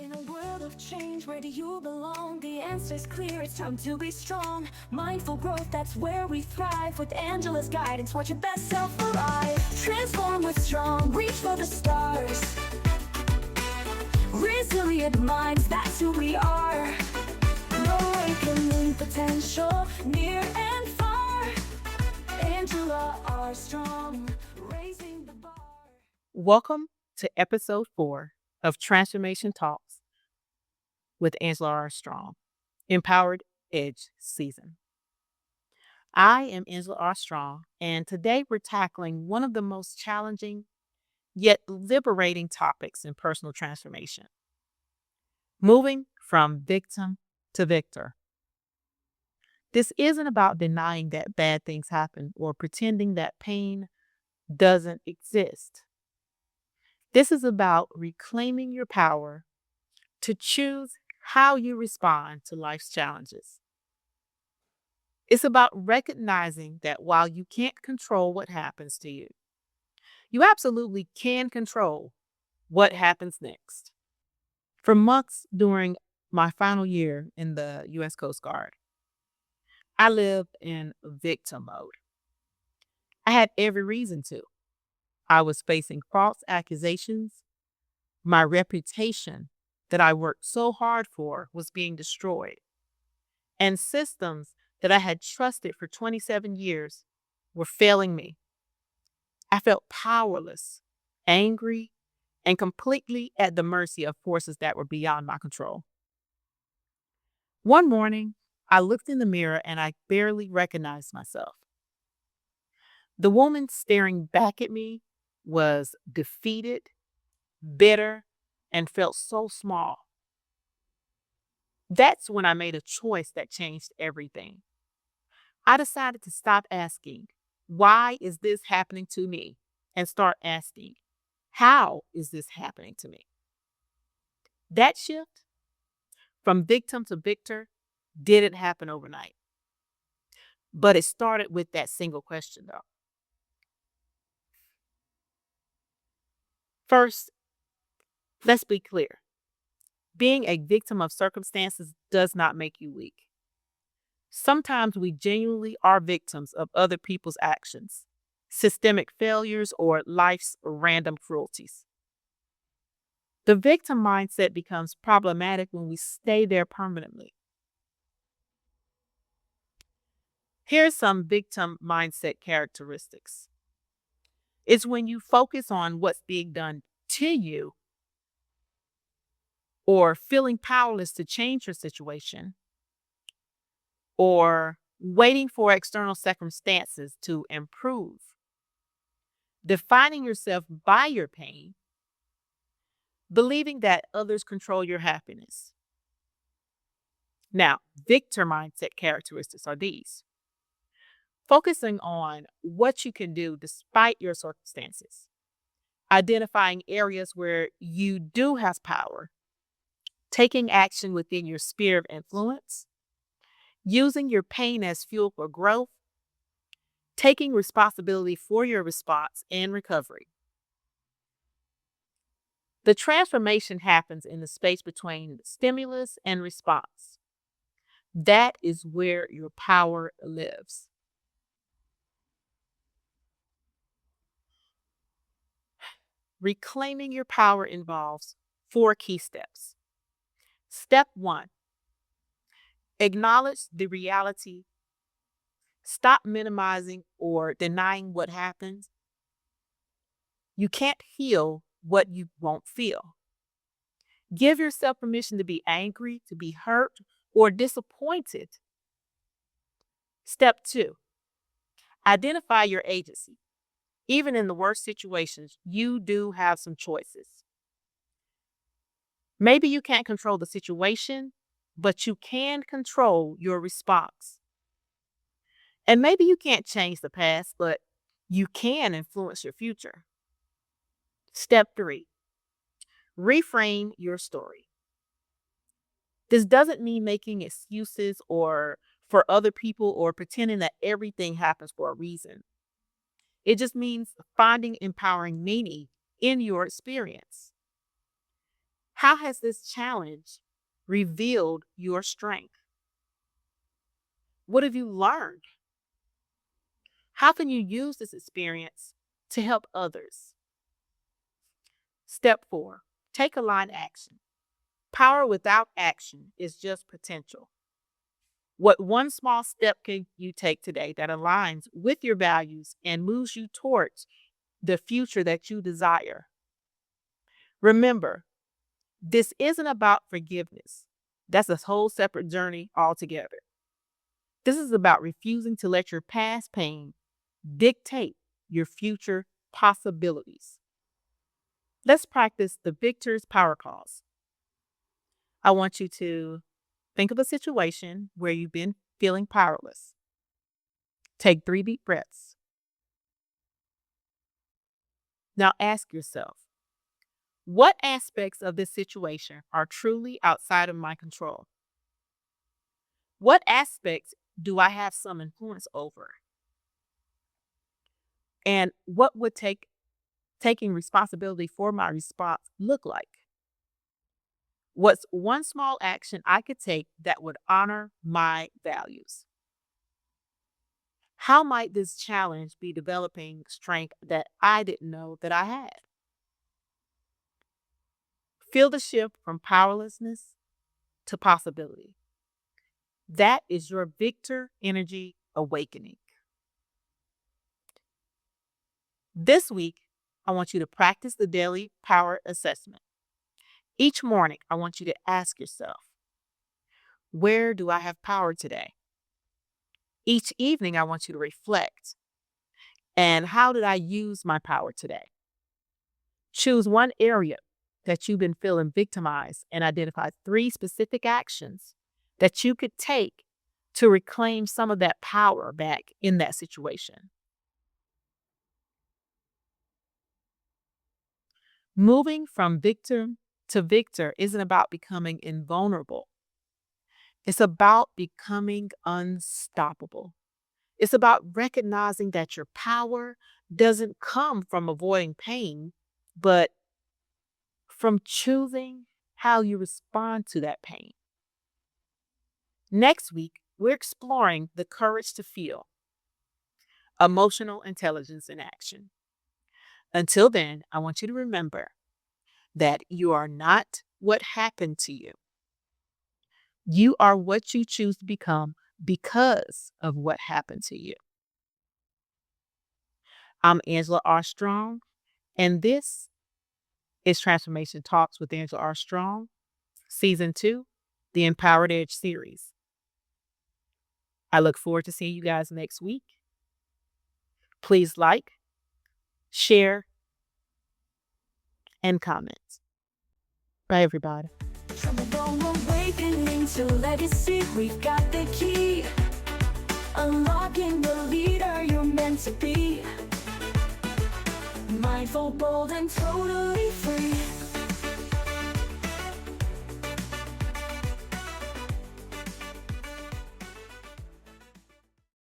In a world of change, where do you belong? The answer's clear, it's time to be strong. Mindful growth, that's where we thrive. With Angela's guidance, watch your best self arrive. Transform with strong, reach for the stars. Resilient minds, that's who we are. Awakening potential, near and far. Angela are strong, raising the bar. Welcome to episode 4 of Transformation Talks with Angela R. Strong, Empowered Edge Season. I am Angela R. Strong, and today we're tackling one of the most challenging yet liberating topics in personal transformation: moving from victim to victor. This isn't about denying that bad things happen or pretending that pain doesn't exist. This is about reclaiming your power to choose how you respond to life's challenges. It's about recognizing that while you can't control what happens to you, you absolutely can control what happens next. For months during my final year in the U.S. Coast Guard, I lived in victim mode. I had every reason to. I was facing false accusations. My reputation that I worked so hard for was being destroyed. And systems that I had trusted for 27 years were failing me. I felt powerless, angry, and completely at the mercy of forces that were beyond my control. One morning, I looked in the mirror and I barely recognized myself. The woman staring back at me was defeated, bitter, and felt so small. That's when I made a choice that changed everything. I decided to stop asking, why is this happening to me? And start asking, how is this happening to me? That shift from victim to victor didn't happen overnight. But it started with that single question, though. First, let's be clear. Being a victim of circumstances does not make you weak. Sometimes we genuinely are victims of other people's actions, systemic failures, or life's random cruelties. The victim mindset becomes problematic when we stay there permanently. Here's some victim mindset characteristics. It's when you focus on what's being done to you or feeling powerless to change your situation, or waiting for external circumstances to improve, defining yourself by your pain, believing that others control your happiness. Now, victor mindset characteristics are these: focusing on what you can do despite your circumstances, identifying areas where you do have power, taking action within your sphere of influence, using your pain as fuel for growth, taking responsibility for your response and recovery. The transformation happens in the space between stimulus and response. That is where your power lives. Reclaiming your power involves 4 key steps. Step 1, acknowledge the reality. Stop minimizing or denying what happens. You can't heal what you won't feel. Give yourself permission to be angry, to be hurt, or disappointed. Step 2, identify your agency. Even in the worst situations, you do have some choices. Maybe you can't control the situation, but you can control your response. And maybe you can't change the past, but you can influence your future. Step 3, reframe your story. This doesn't mean making excuses or for other people or pretending that everything happens for a reason. It just means finding empowering meaning in your experience. How has this challenge revealed your strength? What have you learned? How can you use this experience to help others? Step 4, take aligned action. Power without action is just potential. What one small step can you take today that aligns with your values and moves you towards the future that you desire? Remember, this isn't about forgiveness. That's a whole separate journey altogether. This is about refusing to let your past pain dictate your future possibilities. Let's practice the victor's power calls. I want you to think of a situation where you've been feeling powerless. Take 3 deep breaths. Now ask yourself, what aspects of this situation are truly outside of my control? What aspects do I have some influence over? And what would taking responsibility for my response look like? What's one small action I could take that would honor my values? How might this challenge be developing strength that I didn't know that I had? Feel the shift from powerlessness to possibility. That is your victor energy awakening. This week, I want you to practice the daily power assessment. Each morning, I want you to ask yourself, where do I have power today? Each evening, I want you to reflect, and how did I use my power today? Choose one area that you've been feeling victimized and identify 3 specific actions that you could take to reclaim some of that power back in that situation. Moving from victim to victor isn't about becoming invulnerable. It's about becoming unstoppable. It's about recognizing that your power doesn't come from avoiding pain, but from choosing how you respond to that pain. Next week, we're exploring the courage to feel, emotional intelligence in action. Until then, I want you to remember that you are not what happened to you. You are what you choose to become because of what happened to you. I'm Angela R. Strong, and this is Transformation Talks with Angela R. Strong, Season 2, the Empowered Edge series. I look forward to seeing you guys next week. Please like, share, and comment. Bye, everybody. From the dawn awakening to legacy, we've got the key. Unlocking the leader you're meant to be. Mindful, bold, and totally free.